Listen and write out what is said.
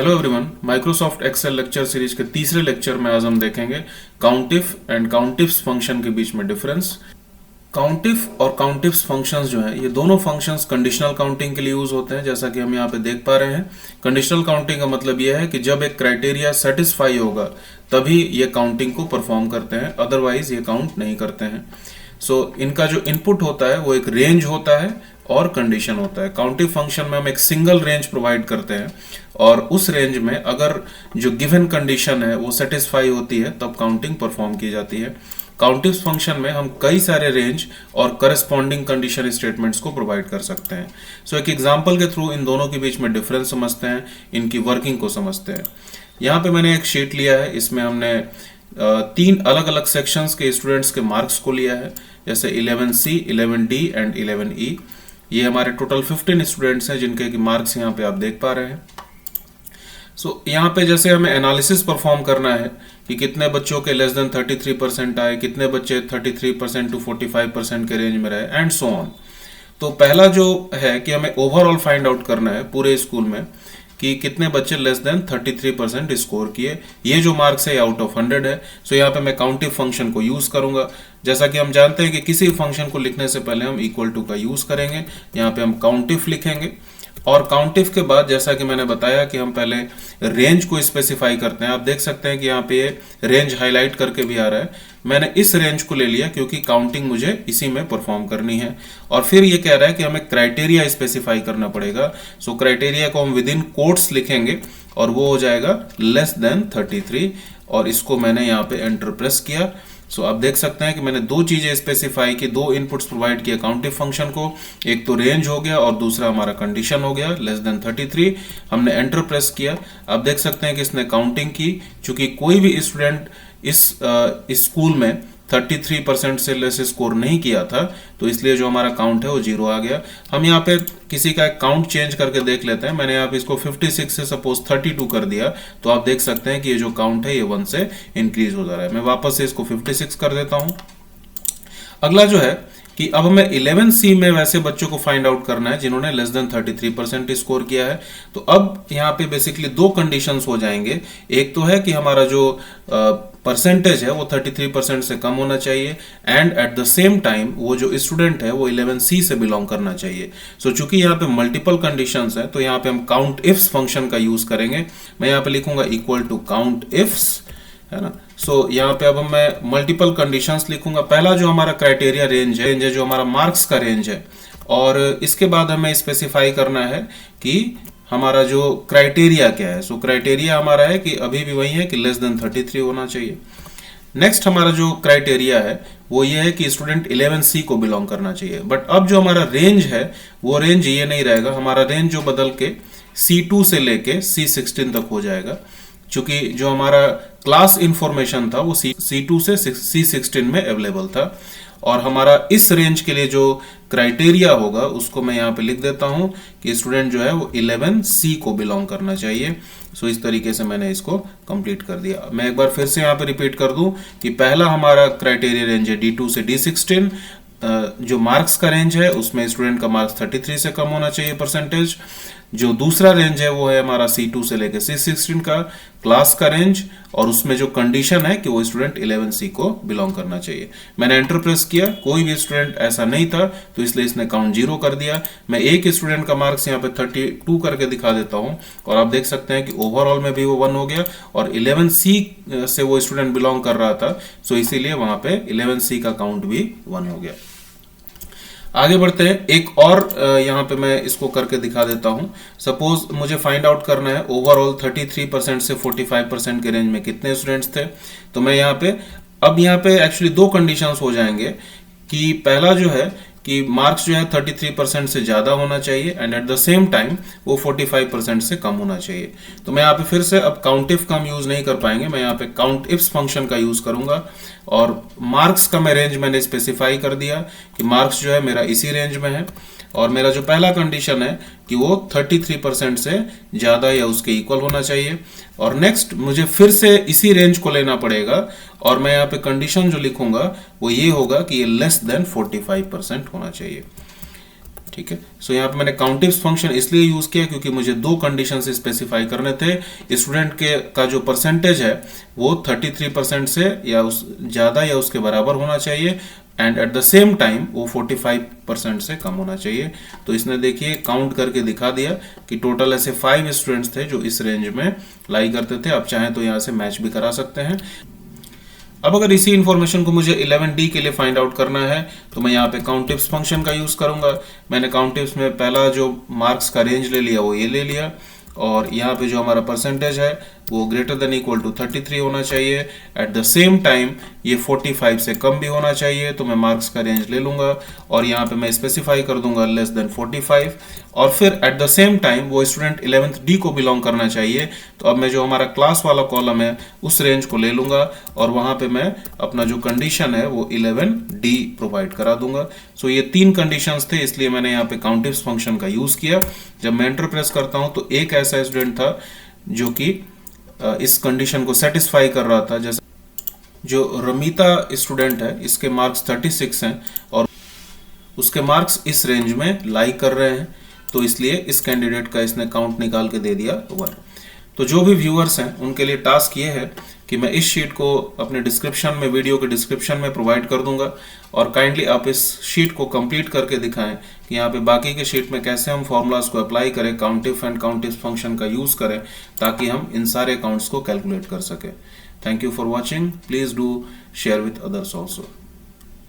Hello everyone, Microsoft Excel lecture series के तीसरे lecture में आज हम देखेंगे काउंटिफ एंड काउंटिफ्स फंक्शन के बीच में डिफरेंस। काउंटिफ और काउंटिफ्स फंक्शंस जो हैं, ये दोनों फंक्शंस कंडीशनल काउंटिंग के लिए यूज होते हैं। जैसा कि हम यहाँ पे देख पा रहे हैं, कंडीशनल काउंटिंग का मतलब यह है कि जब एक क्राइटेरिया सेटिस्फाई होगा तभी ये काउंटिंग को परफॉर्म करते हैं, अदरवाइज ये काउंट नहीं करते हैं। इनका जो इनपुट होता है वो एक रेंज होता है और कंडीशन होता है। काउंटिव फंक्शन में हम एक सिंगल रेंज प्रोवाइड करते हैं और उस रेंज में अगर जो गिवन कंडीशन है वो सेटिस्फाई होती है तब काउंटिंग परफॉर्म की जाती है। काउंटिव फंक्शन में हम कई सारे रेंज और करस्पॉन्डिंग कंडीशन स्टेटमेंट्स को प्रोवाइड कर सकते हैं। एक एग्जांपल के थ्रू इन दोनों के बीच में डिफरेंस समझते हैं, इनकी वर्किंग को समझते हैं। यहाँ पे मैंने एक शीट लिया है, इसमें हमने तीन अलग अलग सेक्शंस के स्टूडेंट्स के मार्क्स को लिया है, जैसे 11C, 11D एंड 11E। ये हमारे टोटल 15 स्टूडेंट्स हैं जिनके की मार्क्स यहाँ पे आप देख पा रहे हैं। यहाँ पे जैसे हमें एनालिसिस परफॉर्म करना है कि कितने बच्चों के लेस देन 33% आए, कितने बच्चे 33% टू 45% के रेंज में रहे एंड सो ऑन। तो पहला जो है कि हमें ओवरऑल फाइंड आउट करना है पूरे स्कूल में कि कितने बच्चे लेस देन 33% स्कोर किए। ये जो मार्क्स है आउट ऑफ 100 है। यहाँ पे मैं काउंटिव फंक्शन को यूज करूंगा। जैसा कि हम जानते हैं कि किसी फंक्शन को लिखने से पहले हम इक्वल टू का यूज करेंगे। यहाँ पे हम काउंटिव लिखेंगे और काउंटिव के बाद जैसा कि मैंने बताया कि हम पहले रेंज को स्पेसिफाई करते हैं। आप देख सकते हैं कि यहाँ पे रेंज हाईलाइट करके भी आ रहा है। मैंने इस रेंज को ले लिया क्योंकि काउंटिंग मुझे इसी में परफॉर्म करनी है। और फिर ये कह रहा है कि हमें क्राइटेरिया स्पेसिफाई करना पड़ेगा। क्राइटेरिया को हम विद इन कोट्स लिखेंगे और वो हो जाएगा लेस देन 33। और इसको मैंने यहाँ पे एंटर प्रेस किया। आप देख सकते हैं कि मैंने दो चीजें स्पेसिफाई की, दो इनपुट्स प्रोवाइड किए काउंटिव फंक्शन को। एक तो रेंज हो गया और दूसरा हमारा कंडीशन हो गया लेस देन 33। हमने एंटर प्रेस किया। आप देख सकते हैं कि इसने काउंटिंग की। चूंकि कोई भी स्टूडेंट इस स्कूल में 33% से लेस स्कोर नहीं किया था, तो इसलिए जो हमारा काउंट है वो 0 आ गया। हम यहाँ पे किसी का काउंट चेंज करके देख लेते हैं। मैंने यहाँ पे इसको 56 से सपोज 32 कर दिया, तो आप देख सकते हैं कि ये जो काउंट है ये 1 से इंक्रीज हो जा रहा है। मैं वापस से इसको 56 कर देता हूं। अगला जो है कि अब हमें 11C में वैसे बच्चों को फाइंड आउट करना है जिन्होंने लेस देन 33% स्कोर किया है। तो अब यहाँ पे बेसिकली दो कंडीशंस हो जाएंगे। एक तो है कि हमारा जो परसेंटेज है वो 33% से कम होना चाहिए and at the same time वो जो स्टूडेंट है वो 11C से बिलोंग करना चाहिए। चूंकि यहाँ पे मल्टीपल कंडीशंस है तो यहाँ पे हम काउंट इफ्स फंक्शन का यूज करेंगे। मैं यहाँ पे लिखूंगा इक्वल टू काउंट इफ्स, है ना। यहाँ पे अब मैं मल्टीपल कंडीशंस लिखूंगा। पहला जो हमारा क्राइटेरिया रेंज है जो हमारा मार्क्स का रेंज है, और इसके बाद हमें स्पेसिफाई करना है कि हमारा जो क्राइटेरिया क्या है। क्राइटेरिया हमारा है कि अभी भी वही है कि लेस देन 33 होना चाहिए। नेक्स्ट हमारा जो क्राइटेरिया है वो ये है कि स्टूडेंट 11C को बिलोंग करना चाहिए। बट अब जो हमारा रेंज है वो रेंज ये नहीं रहेगा। हमारा रेंज जो बदल के C2 से लेके C16 तक हो जाएगा। चूंकि जो हमारा क्लास इंफॉर्मेशन था वो C2 से C16 में अवेलेबल था। और हमारा इस रेंज के लिए जो क्राइटेरिया होगा उसको मैं यहाँ पे लिख देता हूं कि स्टूडेंट जो है वो 11C को बिलोंग करना चाहिए। इस तरीके से मैंने इसको कंप्लीट कर दिया। मैं एक बार फिर से यहाँ पे रिपीट कर दूं कि पहला हमारा क्राइटेरिया रेंज है D2 से D16। जो मार्क्स का रेंज है उसमें स्टूडेंट का मार्क्स 33 से कम होना चाहिए परसेंटेज। जो दूसरा रेंज है वो है हमारा C2 से लेकर C16 का क्लास का रेंज, और उसमें जो कंडीशन है कि वो स्टूडेंट 11C को बिलोंग करना चाहिए। मैंने एंटर प्रेस किया, कोई भी स्टूडेंट ऐसा नहीं था तो इसलिए इसने काउंट 0 कर दिया। मैं एक स्टूडेंट का मार्क्स यहाँ पे 32 करके दिखा देता हूँ और आप देख सकते हैं कि ओवरऑल में भी वो 1 हो गया और 11C से वो स्टूडेंट बिलोंग कर रहा था, इसीलिए वहां पे 11C का काउंट भी 1 हो गया। आगे बढ़ते हैं। एक और यहाँ पे मैं इसको करके दिखा देता हूं। सपोज मुझे फाइंड आउट करना है ओवरऑल 33% से 45% के रेंज में कितने स्टूडेंट्स थे। तो मैं यहाँ पे एक्चुअली दो कंडीशंस हो जाएंगे कि पहला जो है कि मार्क्स जो है 33% से ज्यादा होना चाहिए and at the same time वो 45% से कम होना चाहिए। तो मैं यहाँ पे फिर से अब काउंट इफ का हम यूज नहीं कर पाएंगे। मैं यहाँ पे काउंट इफ्स फंक्शन का यूज करूंगा और मार्क्स का मैं रेंज मैंने स्पेसिफाई कर दिया कि मार्क्स जो है मेरा इसी रेंज में है और मेरा जो पहला कंडीशन है कि वो 33% से ज्यादा या उसके इक्वल होना चाहिए। और नेक्स्ट मुझे फिर से इसी रेंज को लेना पड़ेगा और मैं यहाँ पे कंडीशन जो लिखूंगा वो ये होगा कि ये लेस देन 45% होना चाहिए। ठीक है। सो यहाँ पे मैंने काउंटिव्स फंक्शन इसलिए यूज किया क्योंकि मुझे दो कंडीशन स्पेसिफाई करने थे। स्टूडेंट के का जो परसेंटेज है वो 33% से या उस ज्यादा या उसके बराबर होना चाहिए and at the same time वो 45% से कम होना चाहिए। तो इसने देखिए काउंट करके दिखा दिया कि टोटल ऐसे 5 स्टूडेंट्स थे जो इस रेंज में लाई करते थे। आप चाहें तो यहाँ से मैच भी करा सकते हैं। अब अगर इसी इंफॉर्मेशन को मुझे 11D के लिए फाइंड आउट करना है तो मैं यहाँ पे काउंटिव्स फंक्शन का यूज करूंगा। मैंने काउंटिव्स में पहला जो मार्क्स का रेंज ले लिया वो ये ले लिया और यहाँ पे जो हमारा परसेंटेज है वो ग्रेटर देन इक्वल टू 33 होना चाहिए। एट द सेम टाइम ये 45 से कम भी होना चाहिए, तो मैं मार्क्स का रेंज ले लूंगा और यहाँ पे मैं स्पेसिफाई कर दूंगा लेस देन 45 और फिर एट द सेम टाइम वो स्टूडेंट 11th D को बिलोंग करना चाहिए। तो अब मैं जो हमारा क्लास वाला कॉलम है उस रेंज को ले लूंगा और वहां पे मैं अपना जो कंडीशन है वो 11D प्रोवाइड करा दूंगा। सो ये 3 कंडीशंस थे, इसलिए मैंने यहाँ पे काउंटिव्स फंक्शन का यूज किया। जब मैं एंटर प्रेस करता हूं तो एक ऐसा स्टूडेंट था जो कि इस कंडीशन को सेटिस्फाई कर रहा था। जैसे जो रमीता स्टूडेंट है इसके मार्क्स 36 हैं और उसके मार्क्स इस रेंज में लाई कर रहे हैं, तो इसलिए इस कैंडिडेट का इसने काउंट निकाल के दे दिया 1। तो जो भी व्यूअर्स हैं उनके लिए टास्क ये है कि मैं इस शीट को अपने डिस्क्रिप्शन में, वीडियो के डिस्क्रिप्शन में प्रोवाइड कर दूंगा और काइंडली आप इस शीट को कंप्लीट करके दिखाएं कि यहाँ पे बाकी के शीट में कैसे हम फॉर्मूलाज को अप्लाई करें, काउंटिव एंड काउंटिव फंक्शन का यूज करें ताकि हम इन सारे अकाउंट्स को कैलकुलेट कर सकें। Thank you for watching. Please do share with others also.